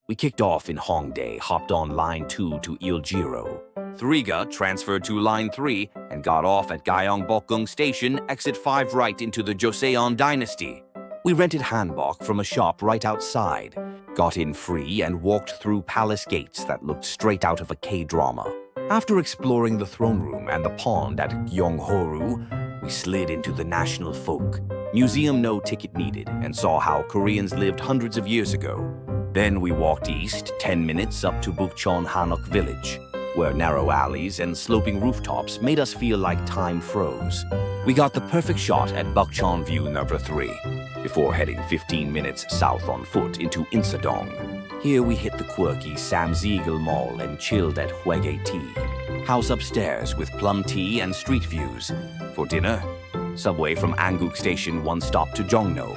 We kicked off in Hongdae, hopped on Line 2 to Iljiro. 3ga transferred to Line 3 and got off at Gyeongbokgung Station, exit 5 right into the Joseon Dynasty. We rented Hanbok from a shop right outside, got in free and walked through palace gates that looked straight out of a K-drama. After exploring the throne room and the pond at Gyeonghoru, we slid into the National Folk Museum, no ticket needed, and saw how Koreans lived hundreds of years ago. Then we walked east 10 minutes up to Bukchon Hanok village, where narrow alleys and sloping rooftops made us feel like time froze. We got the perfect shot at Bukchon View number 3, before heading 15 minutes south on foot into Insadong. Here we hit the quirky Sam Ziegel Mall and chilled at Hwege Tea, house upstairs with plum tea and street views. For dinner, subway from Anguk Station 1 stop to Jongno.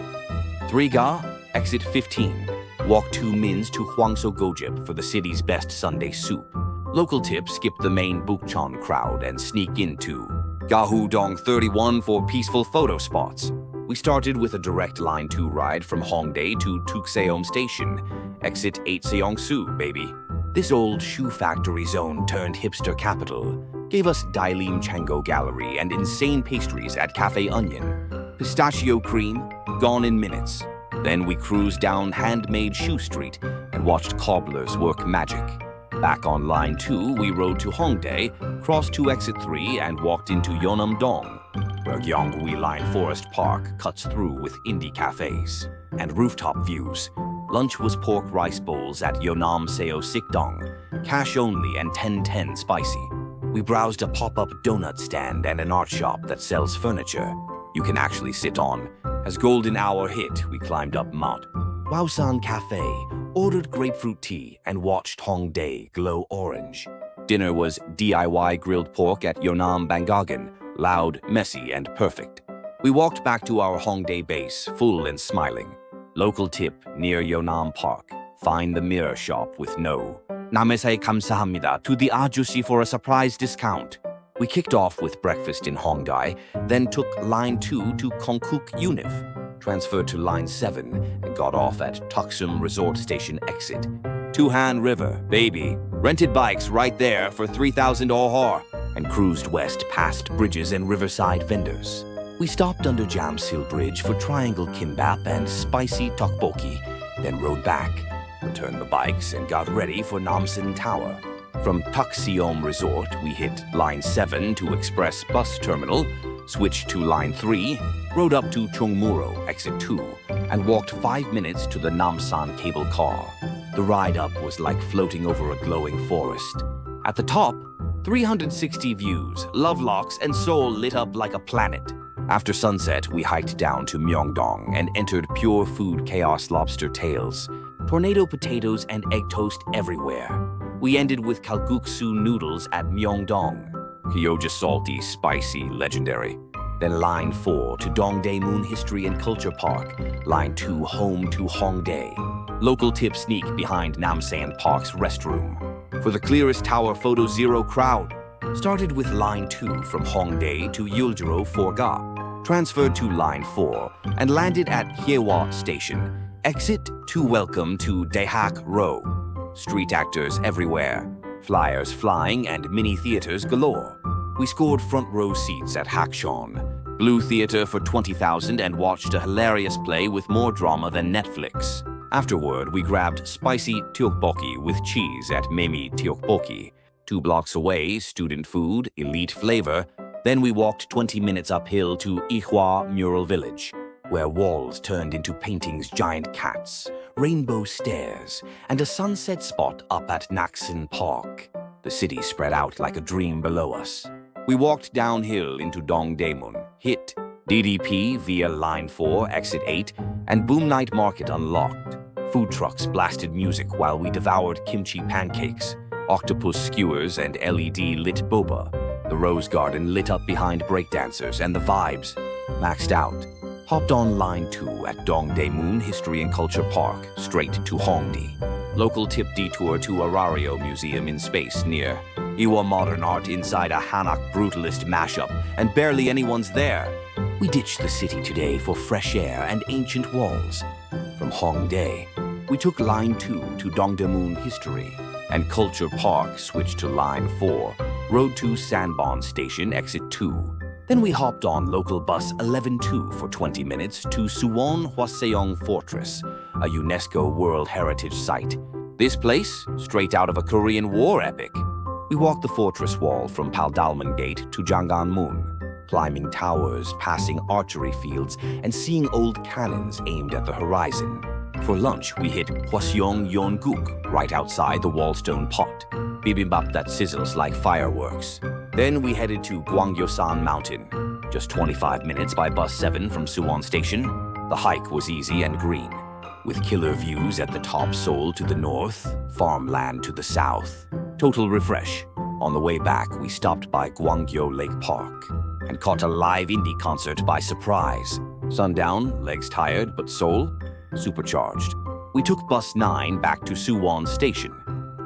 3ga, exit 15. Walk 2 mins to Hwangso Gojip for the city's best Sunday soup. Local tips skip the main Bukchon crowd and sneak into Gahudong 31 for peaceful photo spots. We started with a direct Line 2 ride from Hongdae to Tukseom Station, exit 8 Seongsu, baby. This old shoe factory zone turned hipster capital gave us Dailim Chango Gallery and insane pastries at Cafe Onion. Pistachio cream, gone in minutes. Then we cruised down Handmade Shoe Street and watched cobblers work magic. Back on Line 2, we rode to Hongdae, crossed to exit 3 and walked into Yeonnam-dong, where Gyeongbokgung Line Forest Park cuts through with indie cafes and rooftop views. Lunch was pork rice bowls at Yeonnam-seo Sikdong, cash only and 10-10 spicy. We browsed a pop-up donut stand and an art shop that sells furniture you can actually sit on. As golden hour hit, we climbed up Mount Wausan Cafe, ordered grapefruit tea, and watched Hongdae glow orange. Dinner was DIY grilled pork at Yeonnam-banggagan, loud, messy, and perfect. We walked back to our Hongdae base, full and smiling. Local tip near Yeonnam Park. Find the mirror shop with no "Namesai 감사합니다" to the ajushi for a surprise discount. We kicked off with breakfast in Hongdae, then took Line 2 to Kongguk Univ, transferred to Line 7, and got off at Tuksum Resort Station exit. Tuhan River, baby. Rented bikes right there for 3,000 ohor, and cruised west past bridges and riverside vendors. We stopped under Jamsil Bridge for triangle kimbap and spicy tteokbokki, then rode back, returned the bikes, and got ready for Namsan Tower. From Tukseom Resort, we hit Line 7 to Express Bus Terminal, switched to Line 3, rode up to Chungmuro, exit 2, and walked 5 minutes to the Namsan cable car. The ride up was like floating over a glowing forest. At the top, 360 views, lovelocks, and Seoul lit up like a planet. After sunset, we hiked down to Myeongdong and entered pure food chaos lobster tails, tornado potatoes and egg toast everywhere. We ended with kalguksu noodles at Myeongdong. Gyoja salty, spicy, legendary. Then Line 4 to Dongdaemun History and Culture Park. Line 2 home to Hongdae. Local tip sneak behind Namsan Park's restroom. For the clearest tower photo, zero crowd. Started with Line 2 from Hongdae to Iljiro 4ga. Transferred to Line 4 and landed at Hyewa Station. Exit to welcome to Daehak Row. Street actors everywhere, flyers flying and mini theaters galore. We scored front row seats at Hakcheon, Blue Theater for 20,000 and watched a hilarious play with more drama than Netflix. Afterward, we grabbed spicy tteokbokki with cheese at Memi Tteokbokki. 2 blocks away, student food, elite flavor. Then we walked 20 minutes uphill to Ihwa Mural Village, where walls turned into paintings, giant cats, rainbow stairs, and a sunset spot up at Naksan Park. The city spread out like a dream below us. We walked downhill into Dongdaemun, hit DDP via Line 4, exit 8, and Boom Night Market unlocked. Food trucks blasted music while we devoured kimchi pancakes, octopus skewers, and LED-lit boba. The Rose Garden lit up behind breakdancers, and the vibes maxed out. Hopped on Line 2 at Dongdaemun History and Culture Park, straight to Hongdae. Local tip detour to Arario Museum in space near Iwa Modern Art inside a Hanok brutalist mashup, and barely anyone's there. We ditched the city today for fresh air and ancient walls. From Hongdae, we took Line 2 to Dongdaemun History, and Culture Park switched to Line 4, rode to Sanbon Station, Exit 2. Then we hopped on local bus 11-2 for 20 minutes to Suwon Hwaseong Fortress, a UNESCO World Heritage Site. This place, straight out of a Korean War epic. We walked the fortress wall from Paldalman Gate to Jangganmun, climbing towers, passing archery fields, and seeing old cannons aimed at the horizon. For lunch, we hit Hwaseong Yeonguk right outside the Wallstone Pot, bibimbap that sizzles like fireworks. Then we headed to Gwanggyo-san Mountain, just 25 minutes by bus 7 from Suwon Station. The hike was easy and green, with killer views at the top Seoul to the north, farmland to the south. Total refresh. On the way back, we stopped by Gwanggyo Lake Park and caught a live indie concert by surprise. Sundown, legs tired, but soul supercharged. We took bus 9 back to Suwon Station,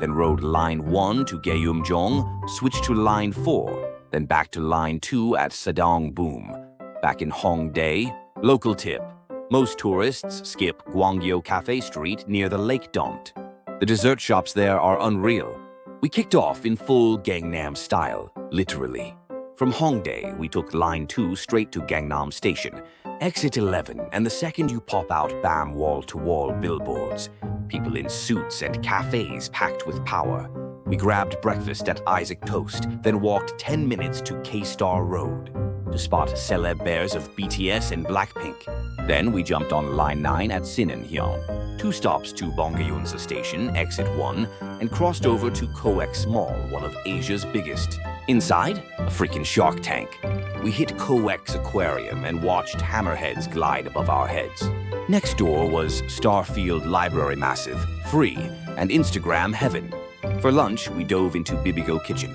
then rode Line 1 to Gyeongbokgung, switched to Line 4, then back to Line 2 at Insadong Boom. Back in Hongdae, local tip. Most tourists skip Gwanggyo Cafe Street near the Lake Don't. The dessert shops there are unreal. We kicked off in full Gangnam style, literally. From Hongdae, we took Line 2 straight to Gangnam Station, Exit 11, and the second you pop out, bam, wall-to-wall billboards. People in suits and cafes packed with power. We grabbed breakfast at Isaac Toast, then walked 10 minutes to K-Star Road to spot celeb bears of BTS and Blackpink. Then we jumped on Line 9 at Sinanhyang, 2 stops to Bonggyunsa Station, Exit 1, and crossed over to COEX Mall, one of Asia's biggest. Inside, a freaking shark tank. We hit COEX Aquarium and watched hammerheads glide above our heads. Next door was Starfield Library Massive, free, and Instagram heaven. For lunch, we dove into Bibigo Kitchen,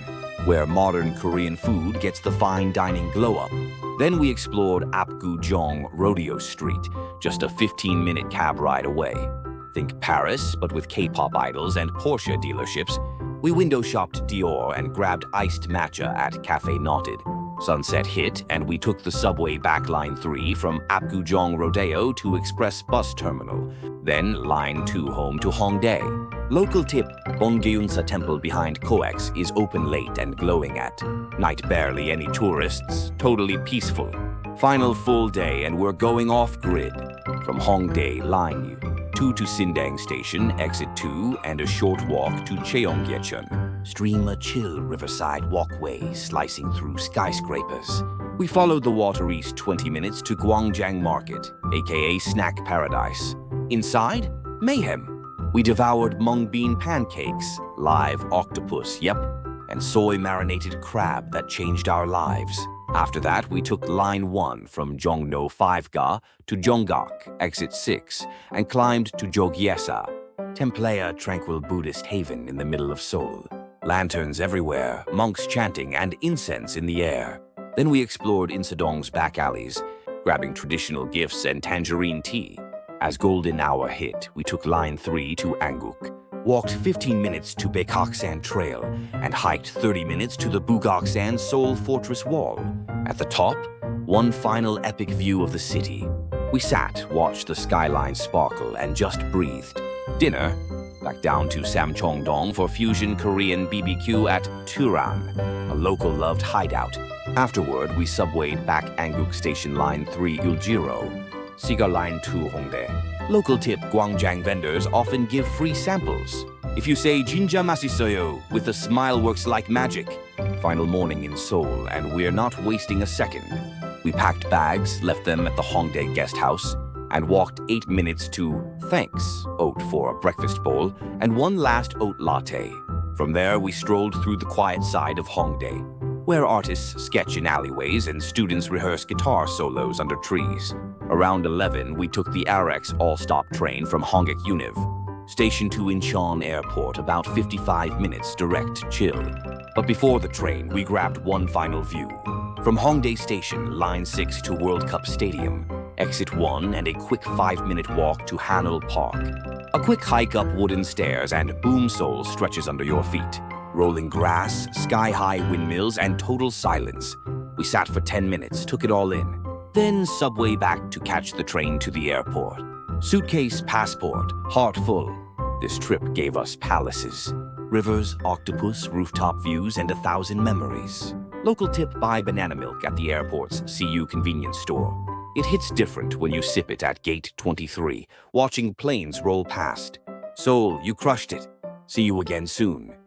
where modern Korean food gets the fine dining glow-up. Then we explored Apgujeong Rodeo Street, just a 15-minute cab ride away. Think Paris, but with K-pop idols and Porsche dealerships. We window shopped Dior and grabbed iced matcha at Café Knotted. Sunset hit, and we took the subway back Line 3 from Apgujeong Rodeo to Express Bus Terminal, then Line 2 home to Hongdae. Local tip, Bonggyunsa Temple behind COEX is open late and glowing at night. Barely any tourists, totally peaceful. Final full day and we're going off-grid. From Hongdae, Line 2 to Sindang Station, Exit 2, and a short walk to Cheonggyecheon. Stream a chill riverside walkway slicing through skyscrapers. We followed the water east 20 minutes to Gwangjang Market, aka Snack Paradise. Inside, mayhem. We devoured mung bean pancakes, live octopus, yep, and soy-marinated crab that changed our lives. After that, we took Line 1 from Jongno 5ga to Jonggak, Exit 6, and climbed to Jogyesa, Templea tranquil Buddhist haven in the middle of Seoul. Lanterns everywhere, monks chanting, and incense in the air. Then we explored Insadong's back alleys, grabbing traditional gifts and tangerine tea. As golden hour hit, we took Line 3 to Anguk, walked 15 minutes to Baekaksan Trail, and hiked 30 minutes to the Bukchon Seoul Fortress Wall. At the top, one final epic view of the city. We sat, watched the skyline sparkle, and just breathed. Dinner, back down to Samcheongdong for fusion Korean BBQ at Turan, a local-loved hideout. Afterward, we subwayed back Anguk Station Line 3 Uljiro, Siga Line 2 Hongdae. Local tip, Gwangjang vendors often give free samples. If you say Jinja Masisoyo with a smile works like magic. Final morning in Seoul, and we're not wasting a second. We packed bags, left them at the Hongdae guest house, and walked 8 minutes to Thanks Oat for a breakfast bowl and one last oat latte. From there, we strolled through the quiet side of Hongdae, where artists sketch in alleyways and students rehearse guitar solos under trees. Around 11, we took the RX all-stop train from Hongik Univ, station to Incheon Airport, about 55 minutes direct chill. But before the train, we grabbed one final view. From Hongdae Station, Line 6 to World Cup Stadium, Exit 1, and a quick 5-minute walk to Hanul Park. A quick hike up wooden stairs and boom Seoul stretches under your feet. Rolling grass, sky-high windmills, and total silence. We sat for 10 minutes, took it all in. Then subway back to catch the train to the airport. Suitcase, passport, Heart full. This trip gave us palaces, rivers, octopus, rooftop views, and 1,000 memories. Local tip: buy banana milk at the airport's CU convenience store. It hits different when you sip it at gate 23, watching planes roll past. Seoul, you crushed it. See you again soon.